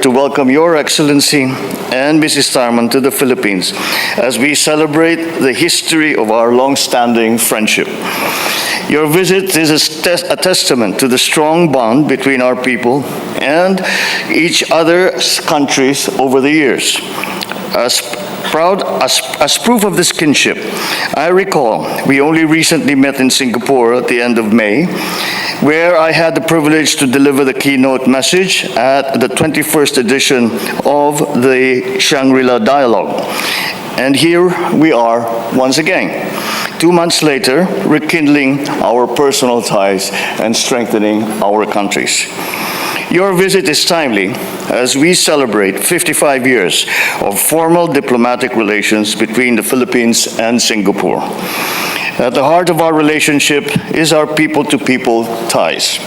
to welcome Your Excellency and Mrs. Tarman to the Philippines as we celebrate the history of our long-standing friendship. Your visit is a testament to the strong bond between our people and each other's countries over the years. As proof of this kinship, I recall we only recently met in Singapore at the end of May, where I had the privilege to deliver the keynote message at the 21st edition of the Shangri-La Dialogue. And here we are once again, 2 months later, rekindling our personal ties and strengthening our countries. Your visit is timely as we celebrate 55 years of formal diplomatic relations between the Philippines and Singapore. At the heart of our relationship is our people-to-people ties.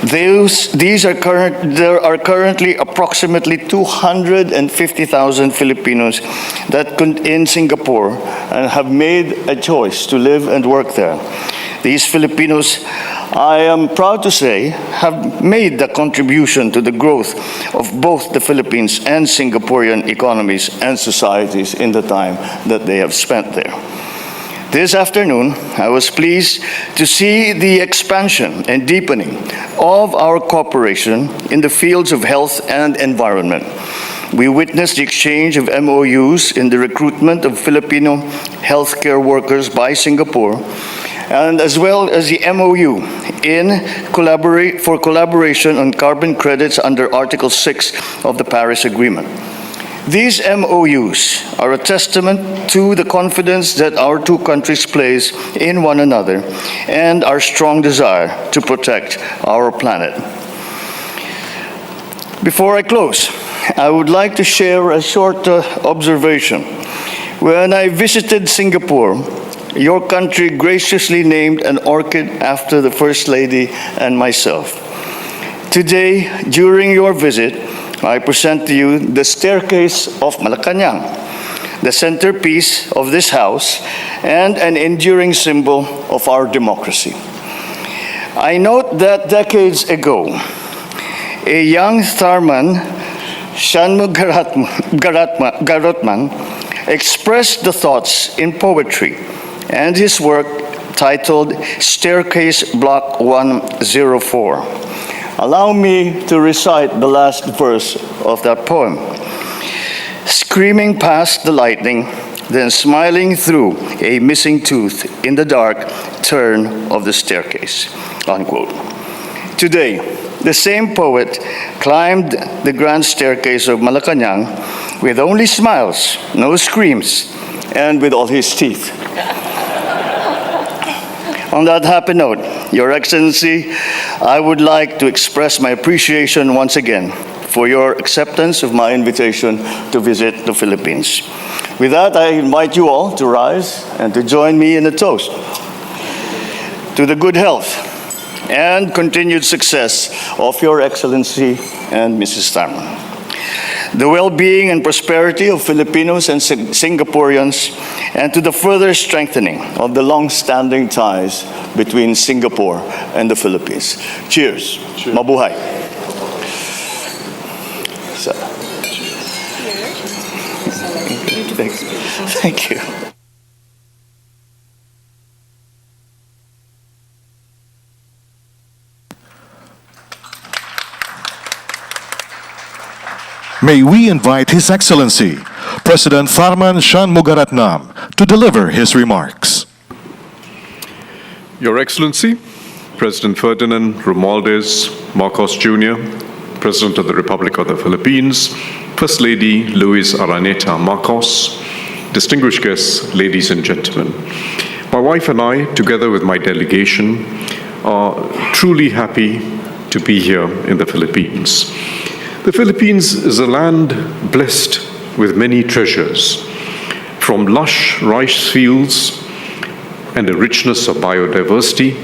There are currently approximately 250,000 Filipinos in Singapore and have made a choice to live and work there. These Filipinos, I am proud to say, have made a contribution to the growth of both the Philippines and Singaporean economies and societies in the time that they have spent there. This afternoon, I was pleased to see the expansion and deepening of our cooperation in the fields of health and environment. We witnessed the exchange of MOUs in the recruitment of Filipino healthcare workers by Singapore, and as well as the MOU for collaboration on carbon credits under Article 6 of the Paris Agreement. These MOUs are a testament to the confidence that our two countries place in one another and our strong desire to protect our planet. Before I close, I would like to share a short observation. When I visited Singapore, your country graciously named an orchid after the First Lady and myself. Today, during your visit, I present to you the staircase of Malacanang, the centerpiece of this house and an enduring symbol of our democracy. I note that decades ago, a young Tharman, Shanmugh Garotman, expressed the thoughts in poetry, and his work titled Staircase Block 104. Allow me to recite the last verse of that poem. Screaming past the lightning, then smiling through a missing tooth in the dark turn of the staircase, unquote. Today, the same poet climbed the grand staircase of Malacanang with only smiles, no screams, and with all his teeth. On that happy note, Your Excellency, I would like to express my appreciation once again for your acceptance of my invitation to visit the Philippines. With that, I invite you all to rise and to join me in a toast to the good health and continued success of Your Excellency and Mrs. Tarman, the well-being and prosperity of Filipinos and Singaporeans, and to the further strengthening of the long-standing ties between Singapore and the Philippines. Cheers. Cheers. Mabuhay. So. Thank you. May we invite His Excellency, President Tharman Shanmugaratnam, to deliver his remarks. Your Excellency, President Ferdinand Romualdez Marcos Jr., President of the Republic of the Philippines, First Lady Luis Araneta Marcos, distinguished guests, ladies and gentlemen. My wife and I, together with my delegation, are truly happy to be here in the Philippines. The Philippines is a land blessed with many treasures, from lush rice fields and a richness of biodiversity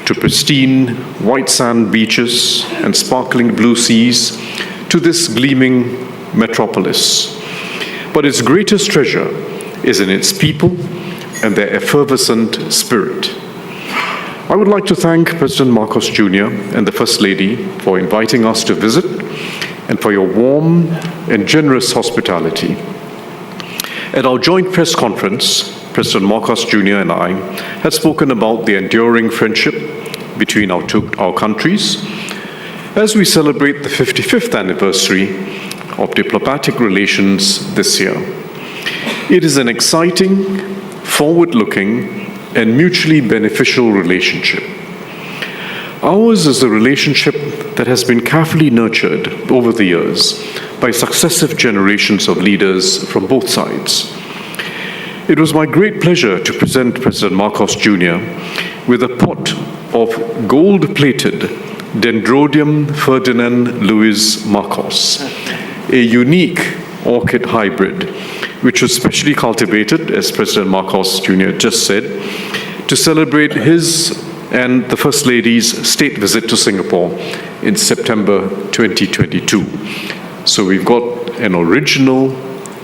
to pristine white sand beaches and sparkling blue seas to this gleaming metropolis. But its greatest treasure is in its people and their effervescent spirit. I would like to thank President Marcos Jr. and the First Lady for inviting us to visit and for your warm and generous hospitality. At our joint press conference, President Marcos Jr. and I had spoken about the enduring friendship between our countries as we celebrate the 55th anniversary of diplomatic relations this year. It is an exciting, forward-looking, and mutually beneficial relationship. Ours is a relationship that has been carefully nurtured over the years by successive generations of leaders from both sides. It was my great pleasure to present President Marcos Jr. with a pot of gold-plated Dendrodium Ferdinand Luis Marcos, a unique orchid hybrid, which was specially cultivated, as President Marcos Jr. just said, to celebrate his and the First Lady's state visit to Singapore in September 2022. So we've got an original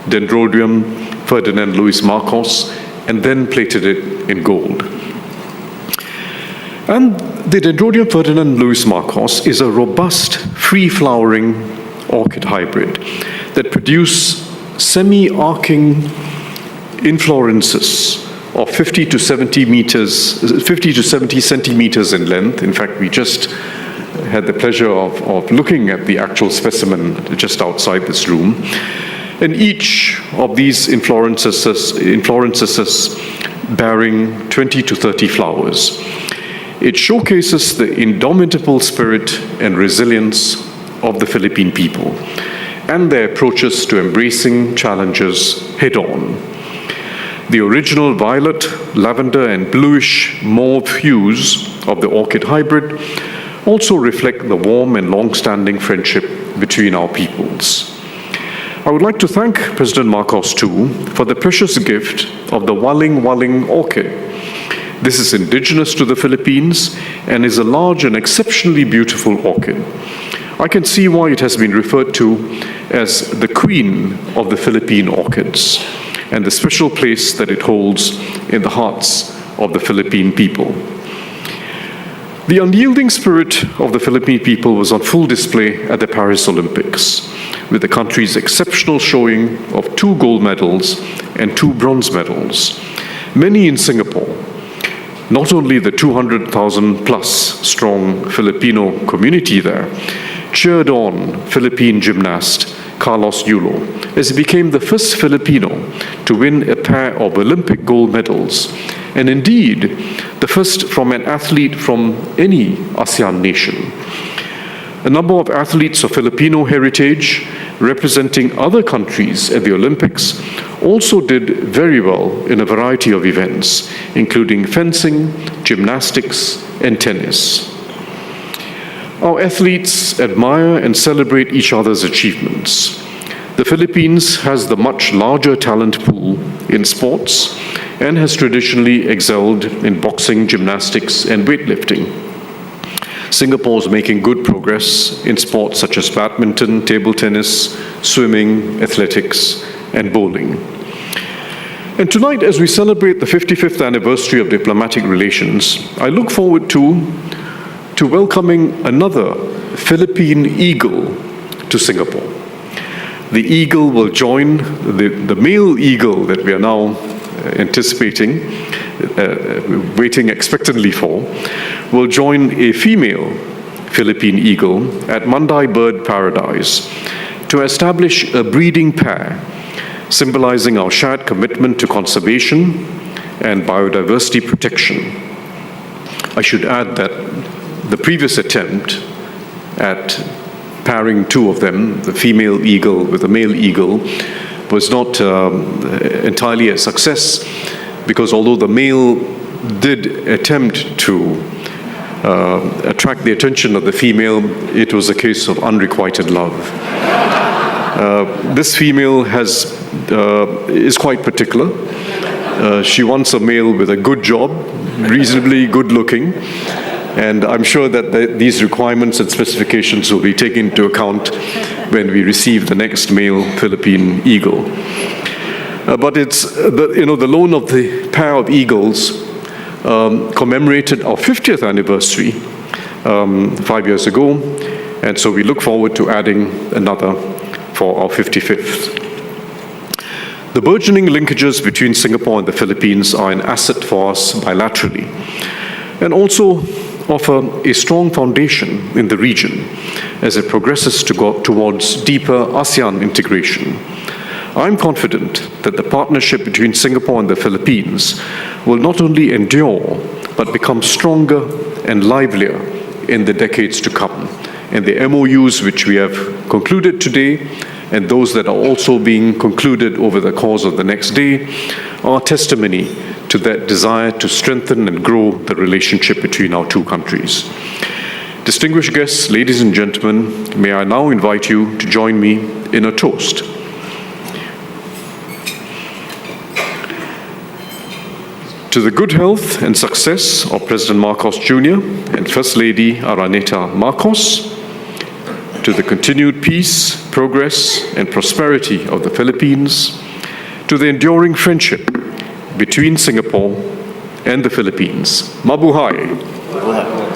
Dendrodium Ferdinand Luis Marcos and then plated it in gold. And the Dendrodium Ferdinand Luis Marcos is a robust, free-flowering orchid hybrid that produce semi-arcing inflorescences of 50 to 70 centimeters in length. In fact, we just had the pleasure of looking at the actual specimen just outside this room. And each of these inflorescences bearing 20 to 30 flowers. It showcases the indomitable spirit and resilience of the Philippine people and their approaches to embracing challenges head-on. The original violet, lavender, and bluish mauve hues of the orchid hybrid also reflect the warm and long-standing friendship between our peoples. I would like to thank President Marcos too for the precious gift of the Waling Waling orchid. This is indigenous to the Philippines and is a large and exceptionally beautiful orchid. I can see why it has been referred to as the queen of the Philippine orchids and the special place that it holds in the hearts of the Philippine people. The unyielding spirit of the Philippine people was on full display at the Paris Olympics, with the country's exceptional showing of 2 gold medals and 2 bronze medals. Many in Singapore, not only the 200,000 plus strong Filipino community there, cheered on Philippine gymnast Carlos Yulo as he became the first Filipino to win a pair of Olympic gold medals, and indeed the first from an athlete from any ASEAN nation. A number of athletes of Filipino heritage representing other countries at the Olympics also did very well in a variety of events, including fencing, gymnastics, and tennis. Our athletes admire and celebrate each other's achievements. The Philippines has the much larger talent pool in sports and has traditionally excelled in boxing, gymnastics, and weightlifting. Singapore is making good progress in sports such as badminton, table tennis, swimming, athletics, and bowling. And tonight, as we celebrate the 55th anniversary of diplomatic relations, I look forward to welcoming another Philippine eagle to Singapore. The eagle will join the male eagle that we are now anticipating, waiting expectantly for, will join a female Philippine eagle at Mandai Bird Paradise to establish a breeding pair, symbolizing our shared commitment to conservation and biodiversity protection. I should add that the previous attempt at pairing 2 of them, the female eagle with the male eagle, was not entirely a success, because although the male did attempt to attract the attention of the female, it was a case of unrequited love. This female is quite particular. She wants a male with a good job, reasonably good looking, and I'm sure that these requirements and specifications will be taken into account when we receive the next male Philippine eagle. But it's the loan of the pair of eagles commemorated our 50th anniversary 5 years ago, And so we look forward to adding another for our 55th. The burgeoning linkages between Singapore and the Philippines are an asset for us bilaterally and also offer a strong foundation in the region as it progresses to go towards deeper ASEAN integration. I'm confident that the partnership between Singapore and the Philippines will not only endure, but become stronger and livelier in the decades to come. And the MOUs which we have concluded today and those that are also being concluded over the course of the next day are testimony to that desire to strengthen and grow the relationship between our two countries. Distinguished guests, ladies and gentlemen, may I now invite you to join me in a toast. To the good health and success of President Marcos Jr. and First Lady Araneta Marcos, to the continued peace, progress, and prosperity of the Philippines, to the enduring friendship between Singapore and the Philippines. Mabuhay! Mabuhay!